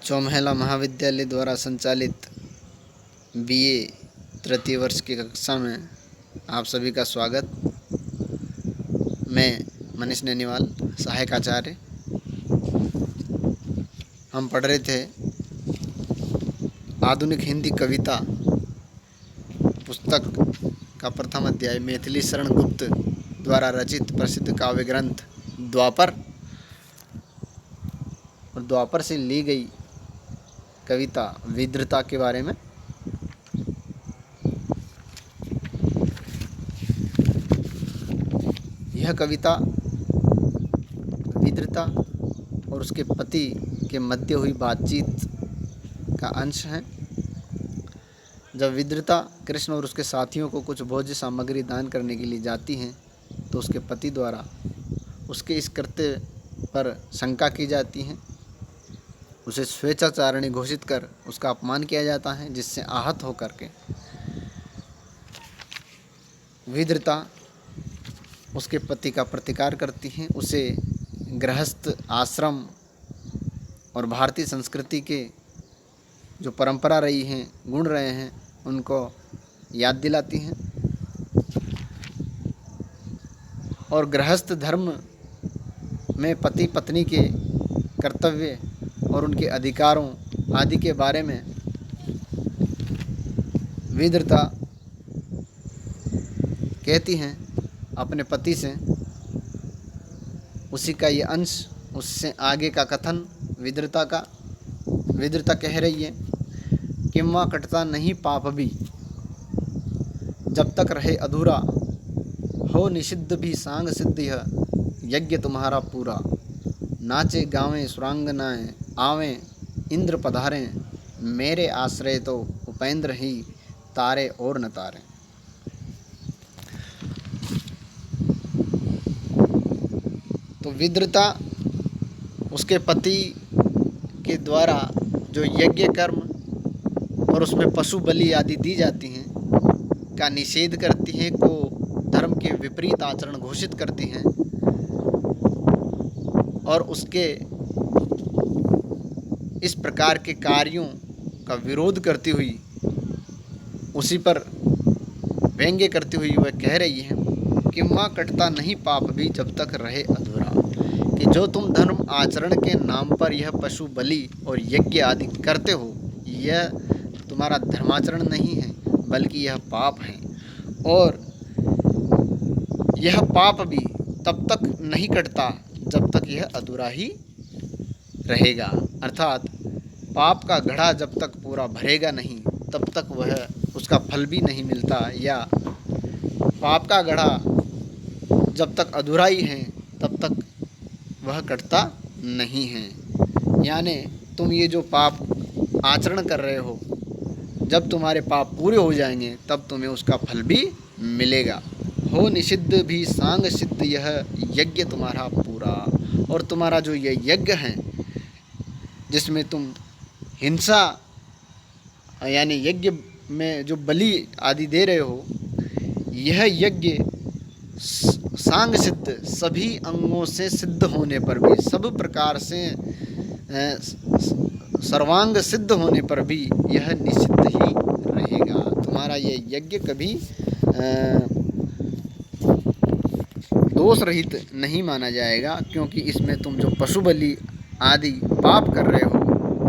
चौमहला महाविद्यालय द्वारा संचालित बीए तृतीय वर्ष की कक्षा में आप सभी का स्वागत। मैं मनीष नैनीवाल, सहायक आचार्य। हम पढ़ रहे थे आधुनिक हिंदी कविता पुस्तक का प्रथम अध्याय मैथिली शरण गुप्त द्वारा रचित प्रसिद्ध काव्य ग्रंथ द्वापर और द्वापर से ली गई कविता विद्रता के बारे में। यह कविता विद्रता और उसके पति के मध्य हुई बातचीत का अंश है। जब विद्रता कृष्ण और उसके साथियों को कुछ भोज्य सामग्री दान करने के लिए जाती हैं तो उसके पति द्वारा उसके इस कृत्य पर शंका की जाती है। उसे स्वेच्छाचारिणी घोषित कर उसका अपमान किया जाता है, जिससे आहत होकर के विद्रता उसके पति का प्रतिकार करती हैं। उसे गृहस्थ आश्रम और भारतीय संस्कृति के जो परंपरा रही हैं, गुण रहे हैं, उनको याद दिलाती हैं और गृहस्थ धर्म में पति पत्नी के कर्तव्य और उनके अधिकारों आदि के बारे में विद्रता कहती हैं अपने पति से। उसी का ये अंश, उससे आगे का कथन विद्रता कह रही है, किम्वा कटता नहीं पाप भी जब तक रहे अधूरा, हो निषिद्ध भी सांग सिद्ध यह यज्ञ तुम्हारा पूरा। नाचे गावें सुरांगनाएं आवें इंद्र पधारें, मेरे आश्रय तो उपेंद्र ही तारे और न तारे। तो विद्रता उसके पति के द्वारा जो यज्ञ कर्म और उसमें पशु बलि आदि दी जाती हैं का निषेध करती हैं, को धर्म के विपरीत आचरण घोषित करती हैं और उसके इस प्रकार के कार्यों का विरोध करती हुई, उसी पर व्यंग्य करती हुई वह कह रही है कि माँ कटता नहीं पाप भी जब तक रहे अधूरा, कि जो तुम धर्म आचरण के नाम पर यह पशु बलि और यज्ञ आदि करते हो, यह तुम्हारा धर्माचरण नहीं है, बल्कि यह पाप है। और यह पाप भी तब तक नहीं कटता जब तक यह अधूरा ही रहेगा। अर्थात पाप का घड़ा जब तक पूरा भरेगा नहीं, तब तक वह उसका फल भी नहीं मिलता, या पाप का घड़ा जब तक अधूरा ही है तब तक वह कटता नहीं है। यानी तुम ये जो पाप आचरण कर रहे हो, जब तुम्हारे पाप पूरे हो जाएंगे तब तुम्हें उसका फल भी मिलेगा। हो निषिद्ध भी सांग सिद्ध यह यज्ञ तुम्हारा पूरा। और तुम्हारा जो ये यज्ञ है जिसमें तुम हिंसा यानी यज्ञ में जो बलि आदि दे रहे हो, यह यज्ञ सांग सिद्ध, सभी अंगों से सिद्ध होने पर भी, सब प्रकार से सर्वांग सिद्ध होने पर भी यह निषिद्ध ही रहेगा। तुम्हारा ये यज्ञ कभी दोष रहित नहीं माना जाएगा, क्योंकि इसमें तुम जो पशु बलि आदि पाप कर रहे हो,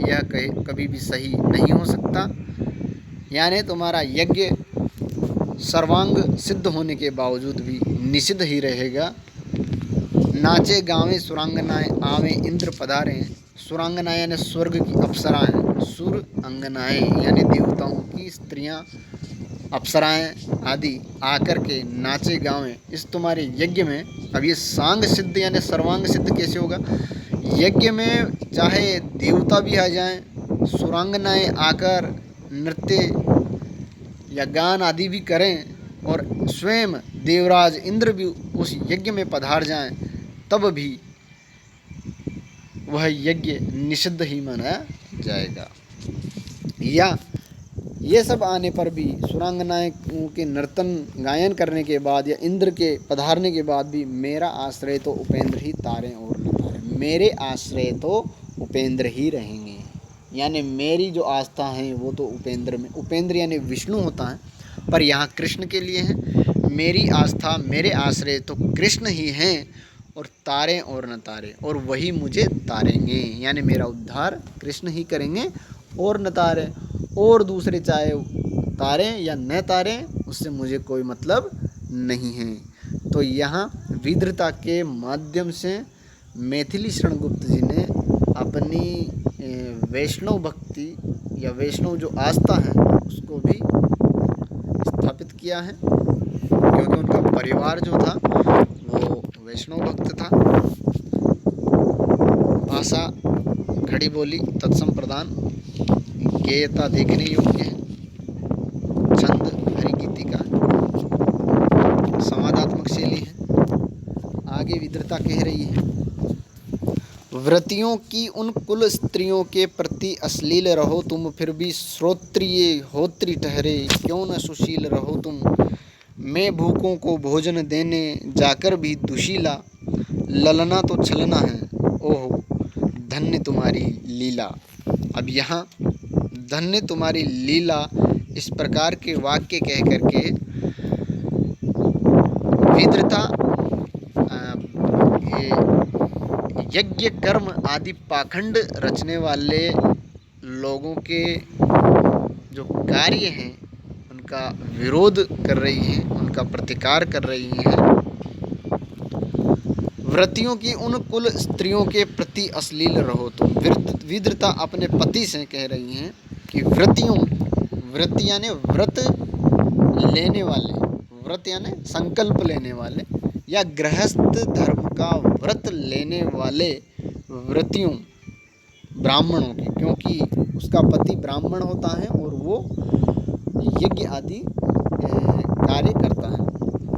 यह कभी भी सही नहीं हो सकता। यानी तुम्हारा यज्ञ सर्वांग सिद्ध होने के बावजूद भी निषिद्ध ही रहेगा। नाचे गावें सुरांगनाएं आवें इंद्र पधारें। सुरांगनाएं यानी स्वर्ग की अप्सराएं, सुर अंगनाएं यानी देवताओं की स्त्रियां, अप्सराएं आदि आकर के नाचे गावें इस तुम्हारे यज्ञ में। अब ये सांग सिद्ध यानी सर्वांग सिद्ध कैसे होगा? यज्ञ में चाहे देवता भी आ जाएं, सुरांगनाएं आकर नृत्य या गान आदि भी करें और स्वयं देवराज इंद्र भी उस यज्ञ में पधार जाएं, तब भी वह यज्ञ निषिद्ध ही माना जाएगा। या ये सब आने पर भी, सुरांगनाएं के नर्तन गायन करने के बाद या इंद्र के पधारने के बाद भी, मेरा आश्रय तो उपेंद्र ही तारे और न तारे, मेरे आश्रय तो उपेंद्र ही रहेंगे। यानी मेरी जो आस्था है वो तो उपेंद्र में, उपेंद्र यानी विष्णु होता है, पर यहाँ कृष्ण के लिए है। मेरी आस्था, मेरे आश्रय तो कृष्ण ही हैं, और तारे और न तारे, और वही मुझे तारेंगे, यानी मेरा उद्धार कृष्ण ही करेंगे और न तारे। और दूसरे चाहे तारे या न तारे, उससे मुझे कोई मतलब नहीं है। तो यहाँ विद्रता के माध्यम से मैथिली शरण गुप्त जी ने अपनी वैष्णव भक्ति या वैष्णव जो आस्था है उसको भी स्थापित किया है, क्योंकि उनका परिवार जो था वो वैष्णव भक्त था। भाषा खड़ी बोली तत्संप्रदान, गेयता देखने योग्य है, छंद हरिगीति का संवादात्मक शैली है। आगे विद्रता कह रही है, व्रतियों की उन कुल स्त्रियों के प्रति अश्लील रहो तुम, फिर भी श्रोत्रिय होत्री ठहरे, क्यों न सुशील रहो तुम। मैं भूखों को भोजन देने जाकर भी दुशीला, ललना तो छलना है, ओहो धन्य तुम्हारी लीला। अब यहाँ धन्य तुम्हारी लीला इस प्रकार के वाक्य कह करके विद्रता यज्ञ कर्म आदि पाखंड रचने वाले लोगों के जो कार्य हैं उनका विरोध कर रही हैं, उनका प्रतिकार कर रही हैं। व्रतियों की उन कुल स्त्रियों के प्रति अश्लील रहो तुम। विद्रता अपने पति से कह रही हैं कि व्रतियों, व्रत यानी व्रत लेने वाले, व्रत यानी संकल्प लेने वाले या गृहस्थ धर्म का व्रत लेने वाले व्रतियों ब्राह्मणों की, क्योंकि उसका पति ब्राह्मण होता है और वो यज्ञ आदि कार्य करता है।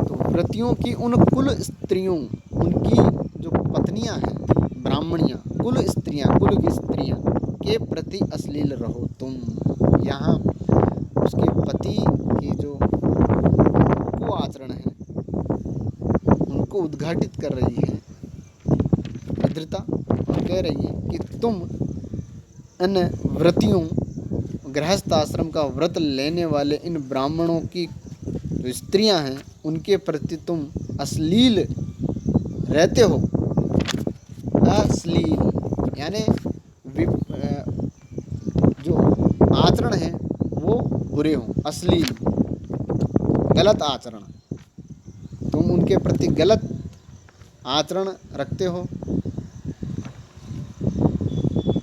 तो व्रतियों की उन कुल स्त्रियों, उनकी जो पत्नियां हैं ब्राह्मणियां, कुल स्त्रियां, कुल की स्त्रियां के प्रति अश्लील रहो तुम। यहाँ उसके पति की जो को आचरण है उनको उद्घाटित कर रही है विद्रता, और कह रही है कि तुम इन व्रतियों, गृहस्थ आश्रम का व्रत लेने वाले इन ब्राह्मणों की जो स्त्रियां हैं उनके प्रति तुम अश्लील रहते हो। अश्लील यानी जो आचरण है वो बुरे हों, अश्लील गलत आचरण, तुम उनके प्रति गलत आचरण रखते हो।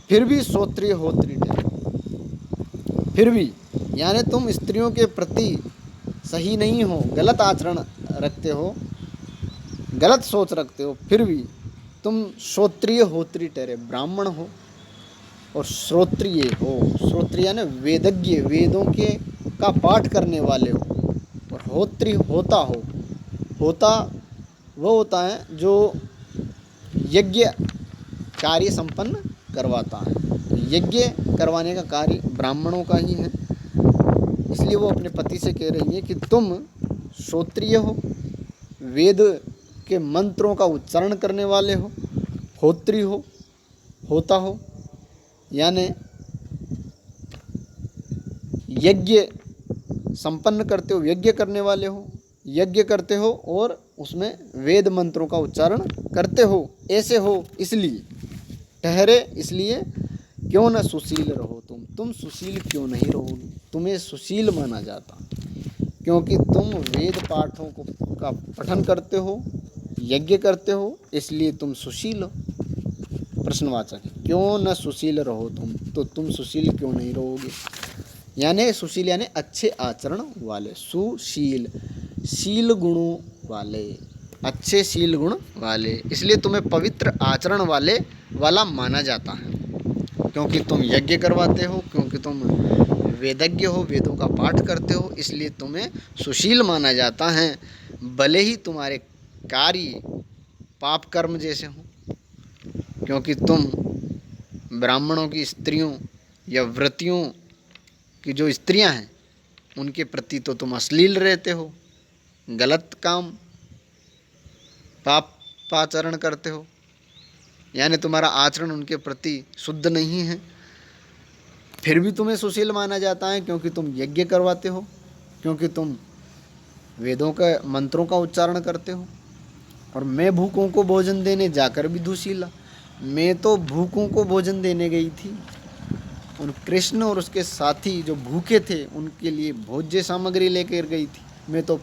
फिर भी श्रोत्रिय होत्री ठहरे, फिर भी यानी तुम स्त्रियों के प्रति सही नहीं हो, गलत आचरण रखते हो, गलत सोच रखते हो, फिर भी तुम श्रोत्रिय होत्री ठहरे, ब्राह्मण हो और श्रोत्रिय हो। श्रोत्रिय यानी वेदज्ञ, वेदों के का पाठ करने वाले हो, और होत्री होता हो। होता वो होता है जो यज्ञ कार्य संपन्न करवाता है। तो यज्ञ करवाने का कार्य ब्राह्मणों का ही है, इसलिए वो अपने पति से कह रही है कि तुम श्रोत्रिय हो, वेद के मंत्रों का उच्चारण करने वाले हो, होत्री हो, होता हो, यानी यज्ञ संपन्न करते हो, यज्ञ करने वाले हो, यज्ञ करते हो और उसमें वेद मंत्रों का उच्चारण करते हो, ऐसे हो इसलिए ठहरे, इसलिए क्यों न सुशील रहो तुम सुशील क्यों नहीं रहोगे, तुम्हें सुशील माना जाता, क्योंकि तुम वेद पाठों को का पठन करते हो, यज्ञ करते हो, इसलिए तुम सुशील हो। प्रश्नवाचक है, क्यों न सुशील रहो तो तुम सुशील क्यों नहीं रहोगे। यानी सुशील यानी अच्छे आचरण वाले, सुशील शील गुणों वाले, अच्छे शील गुण वाले, इसलिए तुम्हें पवित्र आचरण वाला माना जाता है, क्योंकि तुम यज्ञ करवाते हो, क्योंकि तुम वेदज्ञ हो, वेदों का पाठ करते हो, इसलिए तुम्हें सुशील माना जाता है, भले ही तुम्हारे कार्य पाप कर्म जैसे हों, क्योंकि तुम ब्राह्मणों की स्त्रियों या व्रतियों की जो स्त्रियां हैं उनके प्रति तो तुम अश्लील रहते हो, गलत काम पापाचरण करते हो, यानी तुम्हारा आचरण उनके प्रति शुद्ध नहीं है। फिर भी तुम्हें सुशील माना जाता है क्योंकि तुम यज्ञ करवाते हो, क्योंकि तुम वेदों का मंत्रों का उच्चारण करते हो। और मैं भूखों को भोजन देने जाकर भी दुशीला। मैं तो भूखों को भोजन देने गई थी, उन कृष्ण और उसके साथी जो भूखे थे उनके लिए भोज्य सामग्री लेकर गई थी। मैं तो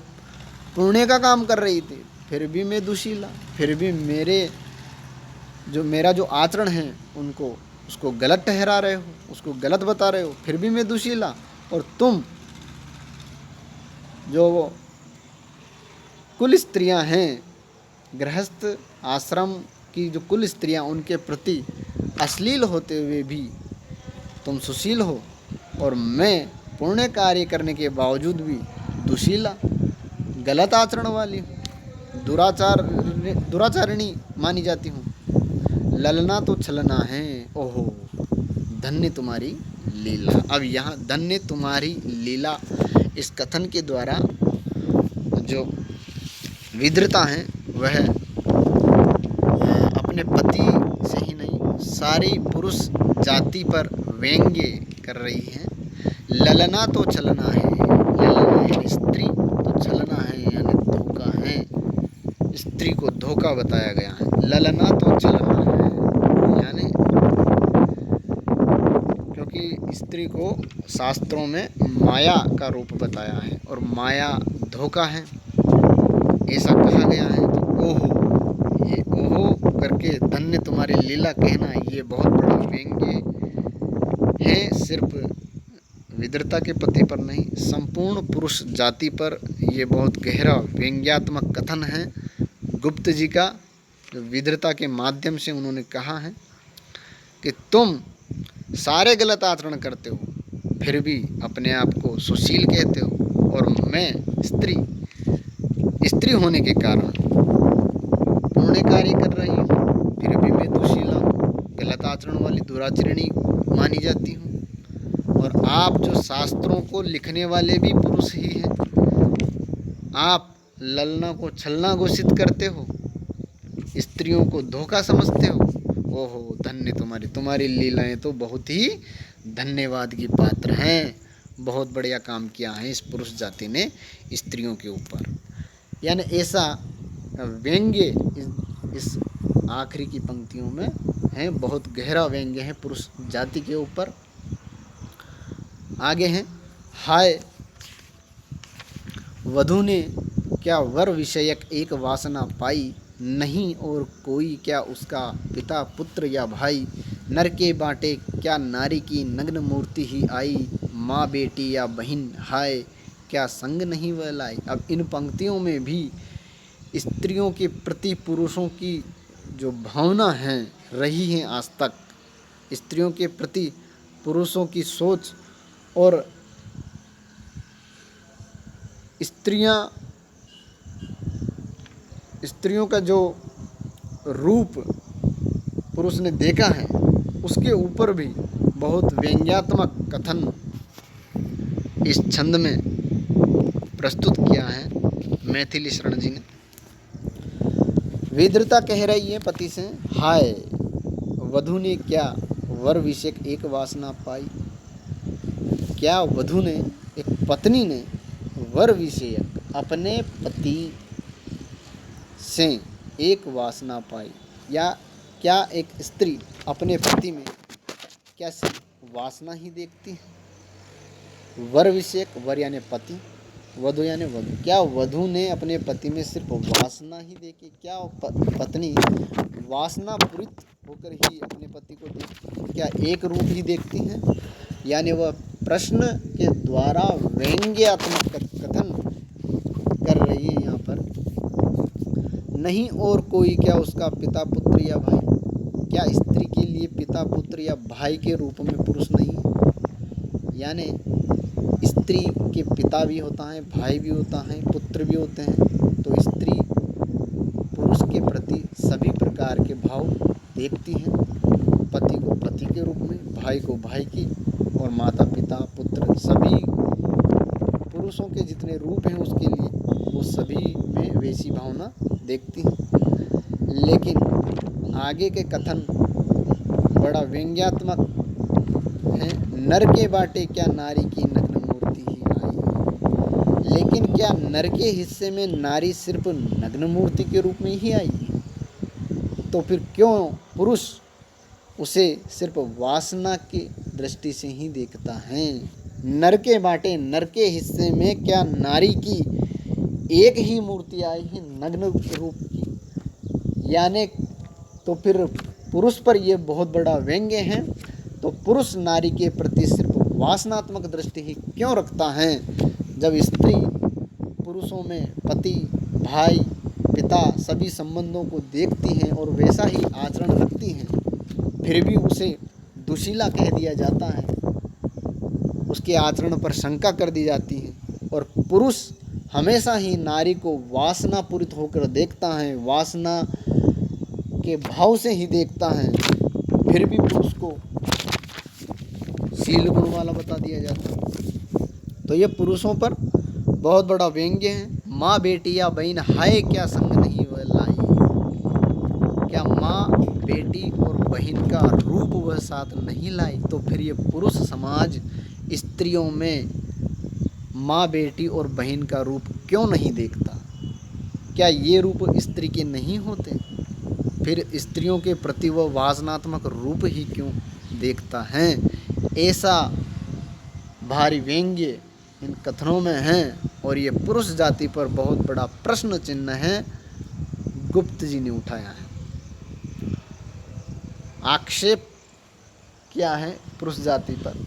पुण्य का काम कर रही थी, फिर भी मैं दुशीला। फिर भी मेरा जो आचरण है उनको उसको गलत ठहरा रहे हो, उसको गलत बता रहे हो, फिर भी मैं दुशीला। और तुम जो वो कुल स्त्रियां हैं, गृहस्थ आश्रम की जो कुल स्त्रियां, उनके प्रति अश्लील होते हुए भी तुम सुशील हो। और मैं पुण्य कार्य करने के बावजूद भी दुशीला, गलत आचरण वाली हूँ, दुराचारिणी मानी जाती हूँ। ललना तो छलना है, ओहो धन्य तुम्हारी लीला। अब यहाँ धन्य तुम्हारी लीला इस कथन के द्वारा जो विद्रता है वह अपने पति से ही नहीं, सारी पुरुष जाति पर व्यंग्य कर रही है। ललना तो छलना है, ललना यानी स्त्री, तो छलना है यानी धोखा है, स्त्री को धोखा बताया गया है। ललना तो छलना है यानी, क्योंकि स्त्री को शास्त्रों में माया का रूप बताया है और माया धोखा है ऐसा कहा गया है। तो ओहो, ये ओहो करके धन्य तुम्हारी लीला कहना ये बहुत बड़ा व्यंग्य है, सिर्फ विद्रता के पति पर नहीं, संपूर्ण पुरुष जाति पर ये बहुत गहरा व्यंग्यात्मक कथन है गुप्त जी का, जो विद्रता के माध्यम से उन्होंने कहा है कि तुम सारे गलत आचरण करते हो फिर भी अपने आप को सुशील कहते हो, और मैं स्त्री होने के कारण पुण्य कार्य कर रही हूँ, फिर भी मैं दुशीला हूँ, गलत आचरण वाली दुराचरणी मानी जाती हूँ। और आप जो शास्त्रों को लिखने वाले भी पुरुष ही हैं, आप ललना को छलना घोषित करते हो, स्त्रियों को धोखा समझते हो। ओहो धन्य तुम्हारी लीलाएं तो बहुत ही धन्यवाद की पात्र हैं। बहुत बढ़िया काम किया है इस पुरुष जाति ने स्त्रियों के ऊपर। यानी ऐसा व्यंग्य इस आखिरी की पंक्तियों में है, बहुत गहरा व्यंग्य है पुरुष जाति के ऊपर। आगे हैं, हाय वधू ने क्या वर विषयक एक वासना पाई, नहीं और कोई क्या उसका पिता पुत्र या भाई, नर के बाटे क्या नारी की नग्न मूर्ति ही आई, माँ बेटी या बहन हाय क्या संग नहीं वह लाई। अब इन पंक्तियों में भी स्त्रियों के प्रति पुरुषों की जो भावना है रही है आज तक, स्त्रियों के प्रति पुरुषों की सोच और स्त्रियों का जो रूप पुरुष ने देखा है उसके ऊपर भी बहुत व्यंग्यात्मक कथन इस छंद में प्रस्तुत किया है मैथिली शरण जी ने। विद्रता कह रही है पति से, हाय वधू ने क्या वर विषयक एक वासना पाई। क्या वधू ने, एक पत्नी ने वर विषयक अपने पति से एक वासना पाई, या क्या एक स्त्री अपने पति में क्या सिर्फ वासना ही देखती है। वर विषयक, वर यानी पति, वधु यानी वधु। क्या वधु ने अपने पति में सिर्फ वासना ही देखी, क्या पत्नी वासना पूरित होकर ही अपने पति को देखती, क्या एक रूप ही देखती हैं। यानी वह प्रश्न के द्वारा व्यंग्यात्मक कथन कर रही है यहाँ पर। नहीं और कोई क्या उसका पिता पुत्र या भाई, क्या स्त्री के लिए पिता पुत्र या भाई के रूप में पुरुष नहीं है। यानी स्त्री के पिता भी होता है, भाई भी होता है, पुत्र भी होते हैं। तो स्त्री पुरुष के प्रति सभी प्रकार के भाव देखती हैं, पति को पति के रूप में, भाई को भाई की, और माता पिता पुत्र सभी पुरुषों के जितने रूप हैं उसके लिए वो सभी में वैसी भावना देखती हैं। लेकिन आगे के कथन बड़ा व्यंग्यात्मक है। नर के बाटे क्या नारी की नग्न मूर्ति ही आई। लेकिन क्या नर के हिस्से में नारी सिर्फ नग्न मूर्ति के रूप में ही आई? तो फिर क्यों पुरुष उसे सिर्फ वासना की दृष्टि से ही देखता है? नर के बाटे नर के हिस्से में क्या नारी की एक ही मूर्ति आई है नग्न रूप की? यानी तो फिर पुरुष पर यह बहुत बड़ा व्यंग्य है। तो पुरुष नारी के प्रति सिर्फ वासनात्मक दृष्टि ही क्यों रखता है? जब स्त्री पुरुषों में पति, भाई, पिता सभी संबंधों को देखती हैं और वैसा ही आचरण रखती हैं, फिर भी उसे दुशीला कह दिया जाता है, उसके आचरण पर शंका कर दी जाती है। और पुरुष हमेशा ही नारी को वासनापूरित होकर देखता है, वासना के भाव से ही देखता है, फिर भी पुरुष को शील गुण वाला बता दिया जाता है। तो ये पुरुषों पर बहुत बड़ा व्यंग्य है। माँ बेटी या बहन हाय क्या संग नहीं वह लाई। क्या माँ बेटी और बहन का रूप वह साथ नहीं लाई? तो फिर ये पुरुष समाज स्त्रियों में माँ बेटी और बहन का रूप क्यों नहीं देखता? क्या ये रूप स्त्री के नहीं होते? फिर स्त्रियों के प्रति वह वासनात्मक रूप ही क्यों देखता है? ऐसा भारी व्यंग्य इन कथनों में है और ये पुरुष जाति पर बहुत बड़ा प्रश्न चिन्ह है, गुप्त जी ने उठाया है। आक्षेप क्या है पुरुष जाति पर?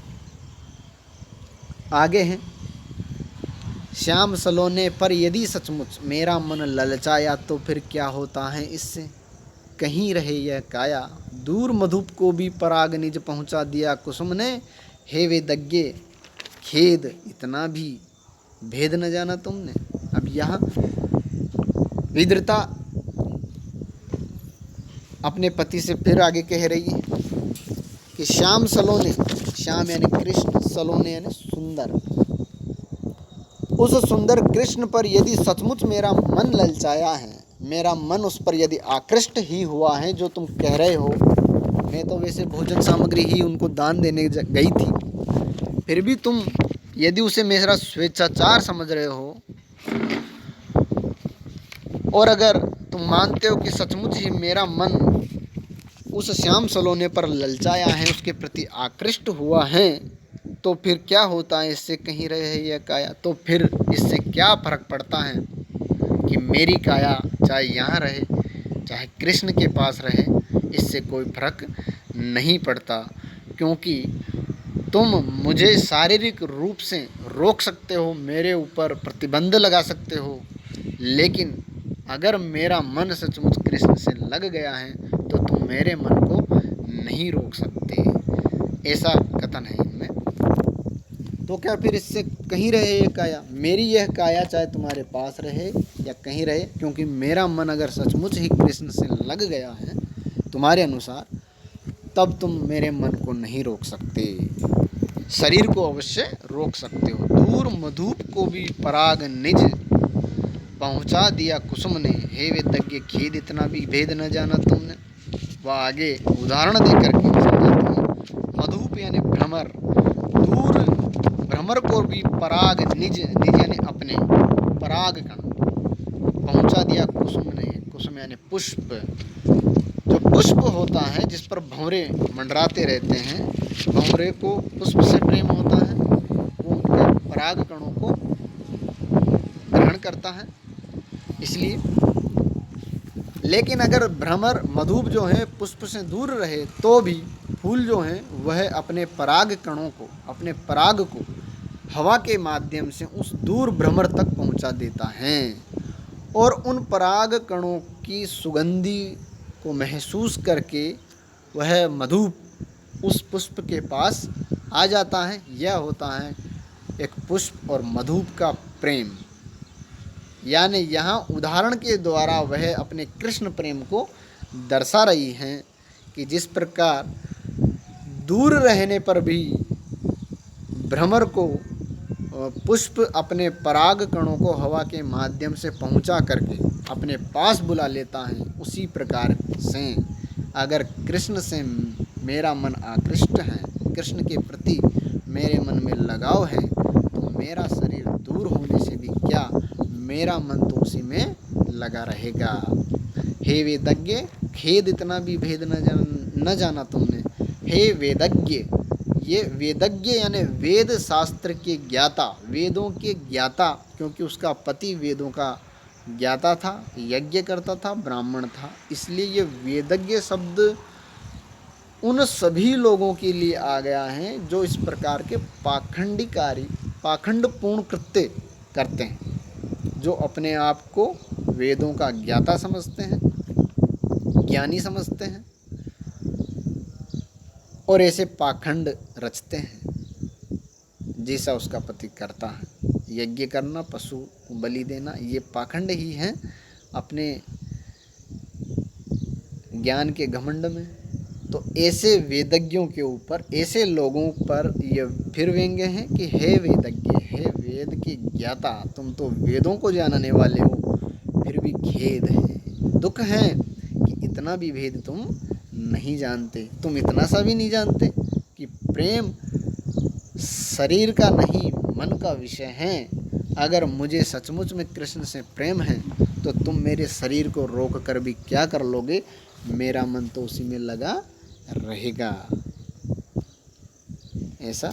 आगे है, श्याम सलोने पर यदि सचमुच मेरा मन ललचाया तो फिर क्या होता है इससे? कहीं रहे यह काया, दूर मधुप को भी पराग निज पहुंचा दिया कुसुम ने। हे वेदज्ञ खेद इतना भी भेद न जाना तुमने। अब यहाँ विद्रता अपने पति से फिर आगे कह रही है कि श्याम सलोने, श्याम यानी कृष्ण, सलोने यानी सुंदर, उस सुंदर कृष्ण पर यदि सचमुच मेरा मन ललचाया है, मेरा मन उस पर यदि आकृष्ट ही हुआ है जो तुम कह रहे हो, मैं तो वैसे भोजन सामग्री ही उनको दान देने गई थी, फिर भी तुम यदि उसे मेरा स्वेच्छाचार समझ रहे हो और अगर तुम मानते हो कि सचमुच ही मेरा मन उस श्याम सलोने पर ललचाया है, उसके प्रति आकृष्ट हुआ है, तो फिर क्या होता है इससे? कहीं रहे यह काया। तो फिर इससे क्या फर्क पड़ता है कि मेरी काया चाहे यहाँ रहे चाहे कृष्ण के पास रहे, इससे कोई फर्क नहीं पड़ता, क्योंकि तुम मुझे शारीरिक रूप से रोक सकते हो, मेरे ऊपर प्रतिबंध लगा सकते हो, लेकिन अगर मेरा मन सचमुच कृष्ण से लग गया है तो तुम मेरे मन को नहीं रोक सकते। ऐसा कथन है इनमें। तो क्या फिर इससे कहीं रहे ये काया, मेरी यह काया चाहे तुम्हारे पास रहे या कहीं रहे, क्योंकि मेरा मन अगर सचमुच ही कृष्ण से लग गया है तुम्हारे अनुसार, तब तुम मेरे मन को नहीं रोक सकते, शरीर को अवश्य रोक सकते हो। दूर मधुप को भी पराग निज पहुंचा दिया कुसुम ने, हे वेदज्ञ खेद इतना भी भेद न जाना तुमने। वह आगे उदाहरण देकर के समझाती है। मधुप यानी भ्रमर, दूर भ्रमर को भी पराग निज, निज यानी अपने, पराग कण पहुंचा दिया कुसुम ने। कुसुम यानी पुष्प, जो पुष्प होता है जिस पर भंवरे मंडराते रहते हैं, भंवरे को पुष्प से प्रेम होता है, वो उनके पराग कणों को ग्रहण करता है इसलिए। लेकिन अगर भ्रमर मधुप जो है पुष्प से दूर रहे तो भी फूल जो हैं वह अपने पराग कणों को, अपने पराग को हवा के माध्यम से उस दूर भ्रमर तक पहुंचा देता है और उन पराग कणों की सुगंधी को महसूस करके वह मधुप उस पुष्प के पास आ जाता है। यह होता है एक पुष्प और मधुप का प्रेम। यानी यहाँ उदाहरण के द्वारा वह अपने कृष्ण प्रेम को दर्शा रही हैं कि जिस प्रकार दूर रहने पर भी भ्रमर को पुष्प अपने पराग कणों को हवा के माध्यम से पहुंचा करके अपने पास बुला लेता है, उसी प्रकार से अगर कृष्ण से मेरा मन आकृष्ट है, कृष्ण के प्रति मेरे मन में लगाव है तो मेरा शरीर दूर होने से भी क्या, मेरा मन तो उसी में लगा रहेगा। हे वेदज्ञ, खेद इतना भी भेद न जाना तुमने। हे वेदज्ञ, ये वेदज्ञ यानी वेद शास्त्र के ज्ञाता, वेदों के ज्ञाता, क्योंकि उसका पति वेदों का ज्ञाता था, यज्ञ करता था, ब्राह्मण था, इसलिए ये वेदज्ञ शब्द उन सभी लोगों के लिए आ गया है जो इस प्रकार के पाखंडपूर्ण कृत्य करते हैं, जो अपने आप को वेदों का ज्ञाता समझते हैं, ज्ञानी समझते हैं और ऐसे पाखंड रचते हैं जैसा उसका पति करता है। यज्ञ करना, पशु बलि देना, ये पाखंड ही हैं अपने ज्ञान के घमंड में। तो ऐसे वेदज्ञों के ऊपर, ऐसे लोगों पर ये फिर व्यंग्य हैं कि हे वेदज्ञ, हे वेद के ज्ञाता, तुम तो वेदों को जानने वाले हो, फिर भी खेद है, दुख है कि इतना भी भेद तुम नहीं जानते। तुम इतना सा भी नहीं जानते कि प्रेम शरीर का नहीं मन का विषय है। अगर मुझे सचमुच में कृष्ण से प्रेम है तो तुम मेरे शरीर को रोक कर भी क्या कर लोगे, मेरा मन तो उसी में लगा रहेगा। ऐसा।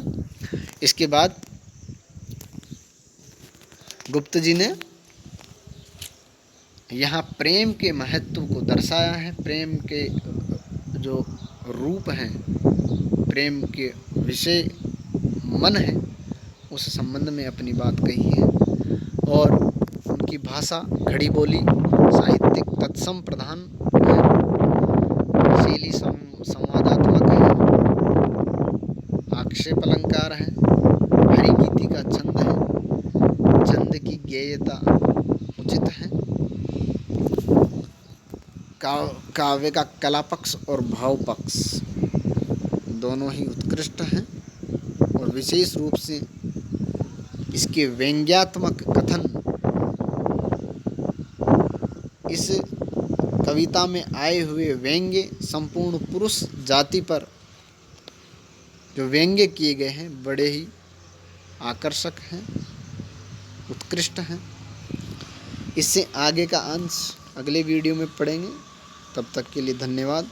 इसके बाद गुप्त जी ने यहाँ प्रेम के महत्व को दर्शाया है। प्रेम के जो रूप हैं, प्रेम के विषय मन है, उस संबंध में अपनी बात कही है। और उनकी भाषा खड़ी बोली, साहित्यिक तत्सम प्रधान है, शैली संवादात्मक है, आक्षेप अलंकार है, हरिगीति का छंद है, छंद की गेयता उचित है, काव्य का कला पक्ष और भाव पक्ष दोनों ही उत्कृष्ट हैं। और विशेष रूप से इसके व्यंग्यात्मक कथन, इस कविता में आए हुए व्यंग्य संपूर्ण पुरुष जाति पर जो व्यंग्य किए गए हैं बड़े ही आकर्षक हैं, उत्कृष्ट हैं। इससे आगे का अंश अगले वीडियो में पढ़ेंगे। तब तक के लिए धन्यवाद।